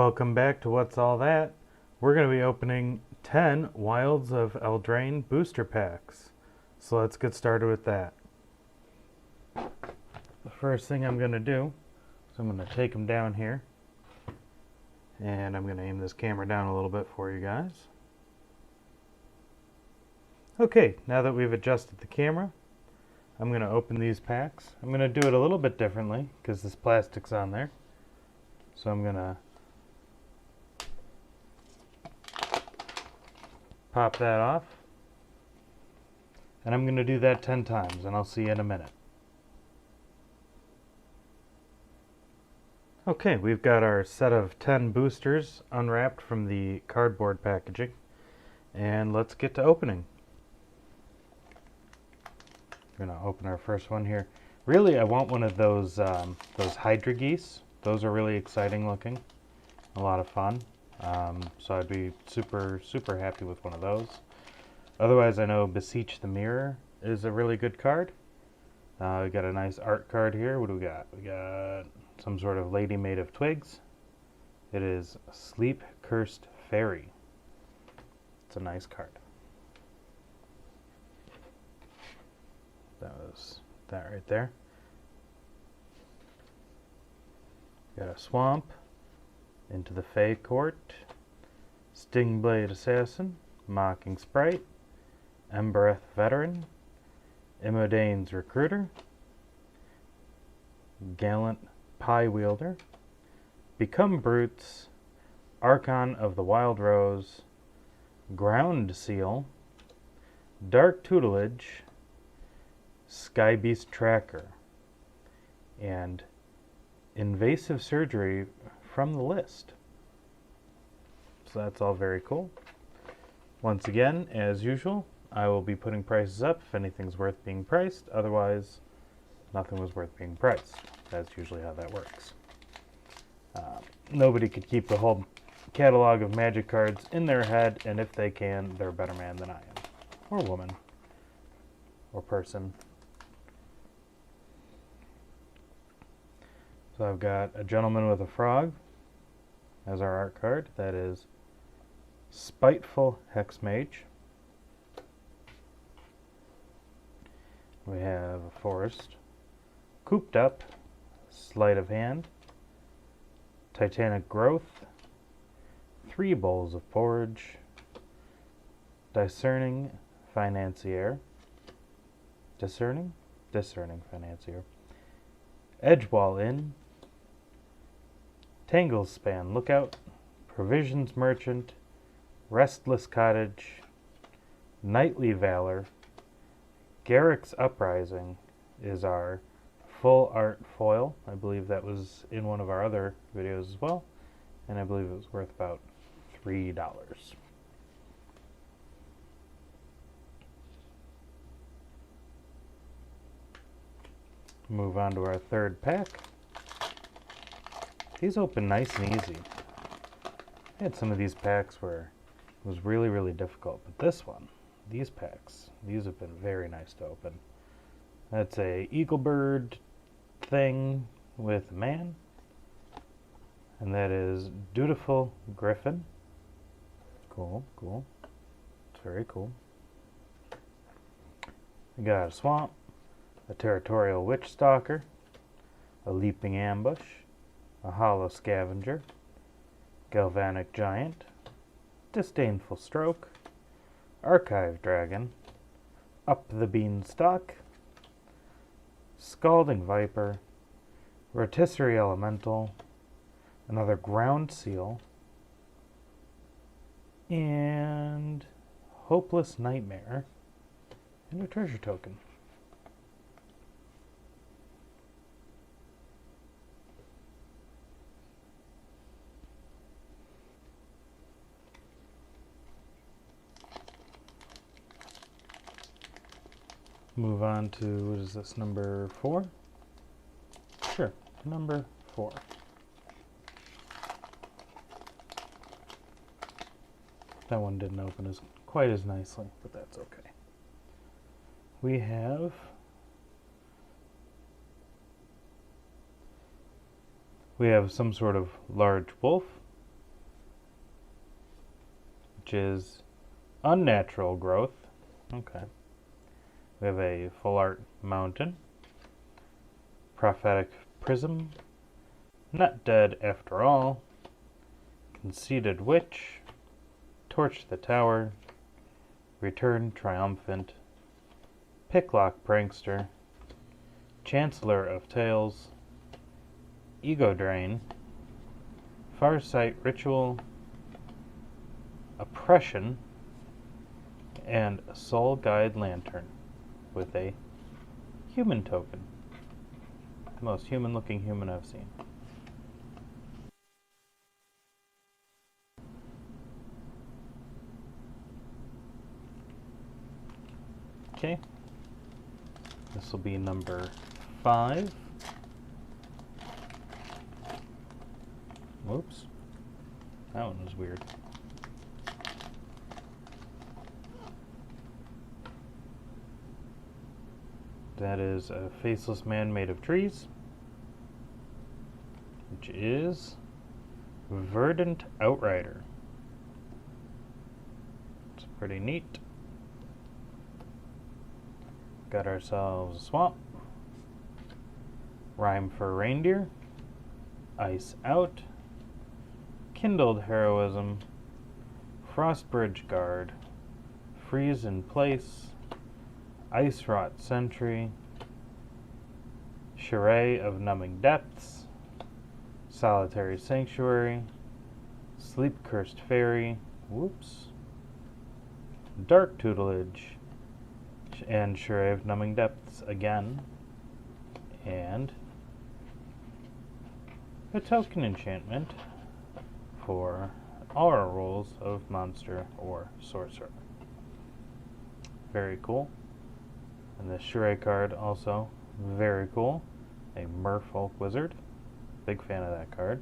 Welcome back to What's All That. We're going to be opening 10 Wilds of Eldraine Booster Packs. So let's get started with that. The first thing I'm going to do is I'm going to take them down here. And I'm going to aim this camera down a little bit for you guys. Okay, now that we've adjusted the camera, I'm going to open these packs. I'm going to do it a little bit differently because this plastic's on there. So I'm going to pop that off. And I'm going to do that 10 times, and I'll see you in a minute. Okay, we've got our set of 10 boosters unwrapped from the cardboard packaging. And let's get to opening. We're going to open our first one here. Really, I want one of those Hydra geese. Those are really exciting looking. A lot of fun. So I'd be super happy with one of those. Otherwise, I know Beseech the Mirror is a really good card. We got a nice art card here. What do we got? We got some sort of lady made of twigs. It is Sleep Cursed Fairy. It's a nice card. That was that right there. Got a Swamp, Into the Fey Court, Stingblade Assassin, Mocking Sprite, Embereth Veteran, Imodane's Recruiter, Gallant Pie Wielder, Become Brutes, Archon of the Wild Rose, Ground Seal, Dark Tutelage, Skybeast Tracker, and Invasive Surgery from the list. So that's all very cool. Once again, as usual, I will be putting prices up if anything's worth being priced. Otherwise, nothing was worth being priced. That's usually how that works. Nobody could keep the whole catalog of Magic cards in their head, and if they can, they're a better man than I am. Or woman. Or person. So I've got a Gentleman with a Frog as our art card. That is Spiteful Hexmage. We have a Forest, Cooped Up, Sleight of Hand, Titanic Growth, 3 Bowls of Porridge, Discerning Financier, Discerning Financier, Edgewall Inn, Tanglespan Lookout, Provisions Merchant, Restless Cottage, Knightly Valor, Garrick's Uprising is our full art foil. I believe that was in one of our other videos as well, and I believe it was worth about $3. Move on to our third pack. These open nice and easy. I had some of these packs where it was really difficult, but this one, these packs, these have been very nice to open. That's a Eaglebird thing with man, and that is Dutiful Griffin. Cool. It's very cool. We got a Swamp, a Territorial Witch Stalker, a Leaping Ambush, a Hollow Scavenger, Galvanic Giant, Disdainful Stroke, Archive Dragon, Up the Beanstalk, Scalding Viper, Rotisserie Elemental, another Ground Seal, and Hopeless Nightmare, and a treasure token. Move on to, what is this, number 4? Sure, number 4. That one didn't open quite as nicely, but that's okay. We have We have some sort of large wolf, which is unnatural growth. Okay. We have a full art mountain, prophetic prism, not dead after all, conceited witch, torch the tower, return triumphant, picklock prankster, chancellor of tales, ego drain, farsight ritual, oppression, and soul guide lantern with a human token. The most human looking human I've seen. Okay, this will be number 5. Whoops, that one was weird. That is a faceless man made of trees, which is Verdant Outrider. It's pretty neat. Got ourselves a swamp, rhyme for reindeer, ice out, kindled heroism, frostbridge guard, freeze in place, ice rot sentry, charade of numbing depths, solitary sanctuary, sleep cursed fairy, whoops, dark tutelage, and charade of numbing depths again, and a token enchantment for all our roles of monster or sorcerer. Very cool. And the charade card also very cool. A Merfolk Wizard. Big fan of that card.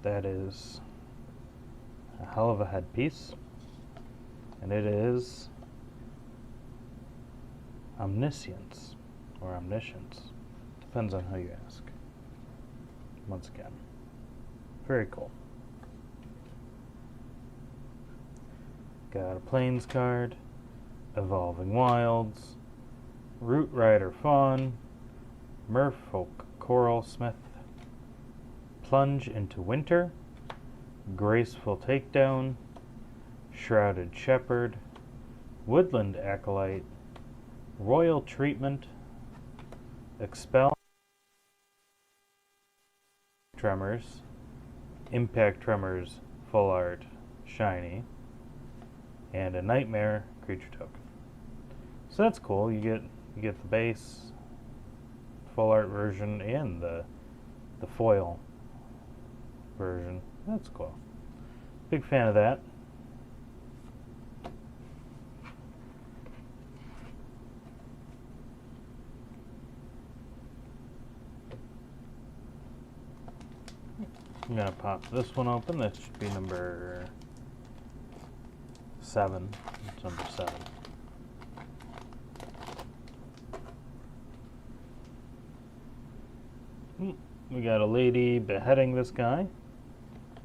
That is a hell of a headpiece. And it is Omniscience, or Omniscience. Depends on how you ask. Once again, very cool. Got a Plains card, Evolving Wilds, Root Rider Fawn, Merfolk Coral Smith, Plunge into Winter, Graceful Takedown, Shrouded Shepherd, Woodland Acolyte, Royal Treatment, Expel, Tremors, Impact Tremors Full Art Shiny, and a Nightmare creature token. So that's cool. You get the base full art version and the foil version. That's cool. Big fan of that. I'm gonna pop this one open. That should be number 7. It's number 7. We got a lady beheading this guy.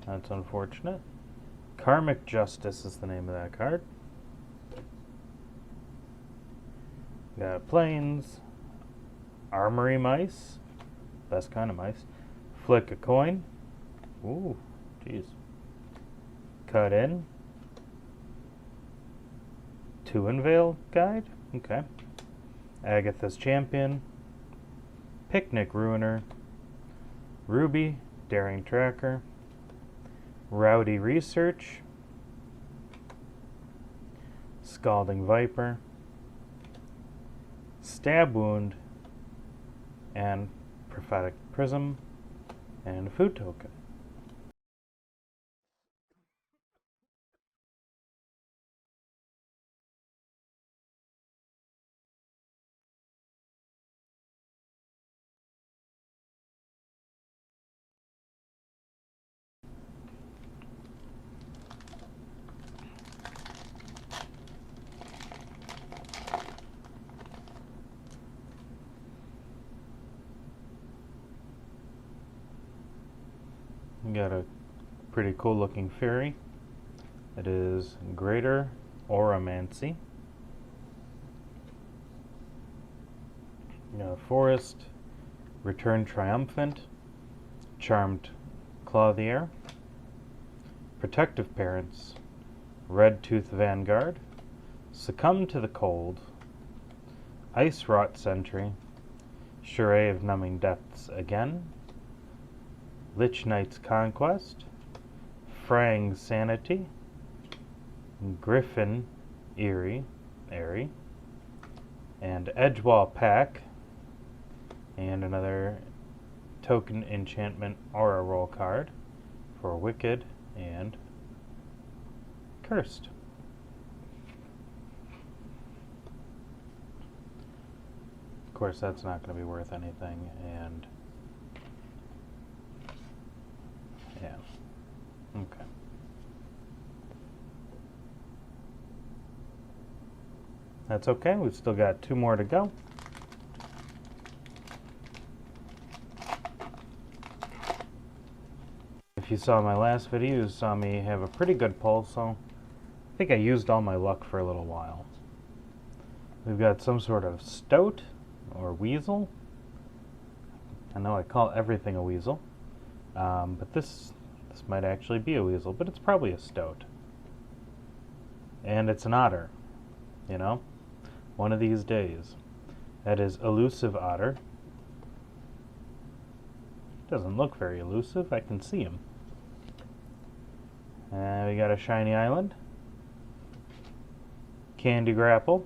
That's unfortunate. Karmic Justice is the name of that card. We got Plains, Armory Mice, best kind of mice. Flick a coin. Ooh, jeez. Cut in. To Unveil Guide. Okay. Agatha's Champion. Picnic Ruiner. Ruby, Daring Tracker. Rowdy Research. Scalding Viper. Stab Wound. And Prophetic Prism. And Food Token. got a pretty cool looking fairy. It is Greater Oromancy. Forest, Return Triumphant, Charmed Clothier, Protective Parents, Red Tooth Vanguard, Succumb to the Cold, Ice Wrought Sentry, Charade of Numbing Depths again, Lich Knight's Conquest, Frang Sanity, Griffin Airy, and Edgewall Pack, and another token enchantment aura roll card for Wicked and Cursed. Of course, that's not going to be worth anything, and yeah, okay. That's okay, we've still got 2 more to go. If you saw my last video, you saw me have a pretty good pull, so I think I used all my luck for a little while. We've got some sort of stoat or weasel. I know I call everything a weasel, but this might actually be a weasel, but it's probably a stoat. And it's an otter, you know? One of these days. That is Elusive Otter. Doesn't look very elusive, I can see him. We got a Shiny Island, Candy Grapple,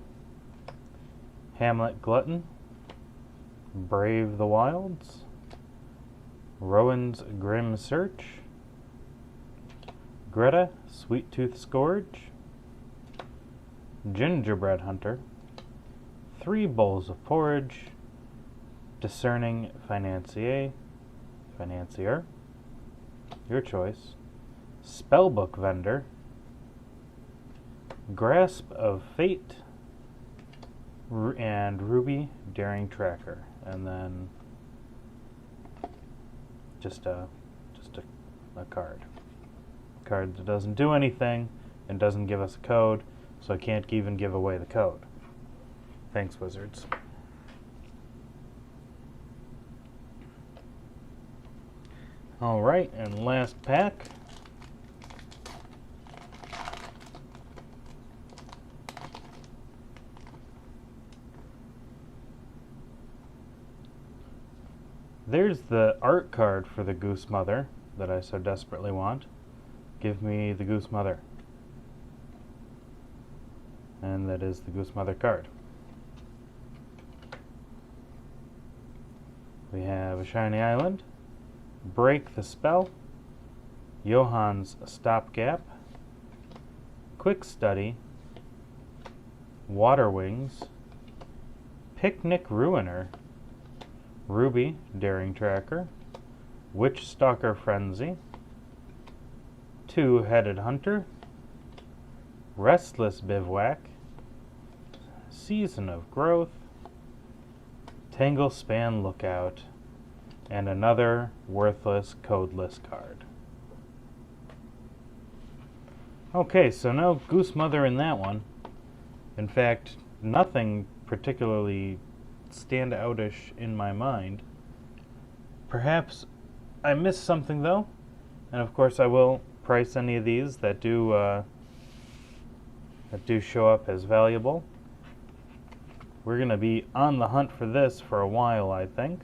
Hamlet Glutton, Brave the Wilds, Rowan's Grim Search, Greta Sweet Tooth Scourge, Gingerbread Hunter, 3 Bowls of Porridge, Discerning Financier, your choice, Spellbook Vendor, Grasp of Fate, and Ruby Daring Tracker, and then just a card. A card that doesn't do anything and doesn't give us a code, so I can't even give away the code. Thanks, Wizards. Alright, and last pack. There's the art card for the Goose Mother that I so desperately want. Give me the Goose Mother. And that is the Goose Mother card. We have a Shiny Island, Break the Spell, Johann's Stopgap, Quick Study, Water Wings, Picnic Ruiner, Ruby Daring Tracker, Witch Stalker Frenzy, Two-Headed Hunter, Restless Bivouac, Season of Growth, Tanglespan Lookout, and another worthless codeless card. Okay, so no Goose Mother in that one. In fact, nothing particularly stand-outish in my mind. Perhaps I missed something though, and of course I will price any of these that do show up as valuable. We're gonna be on the hunt for this for a while, I think.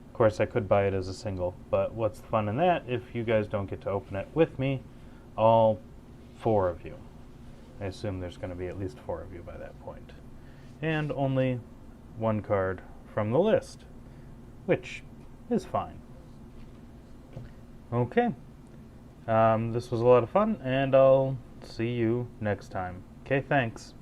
Of course I could buy it as a single, but what's the fun in that if you guys don't get to open it with me, all 4 of you. I assume there's going to be at least 4 of you by that point. And only 1 card from the list, which is fine. Okay. This was a lot of fun, and I'll see you next time. Okay, thanks.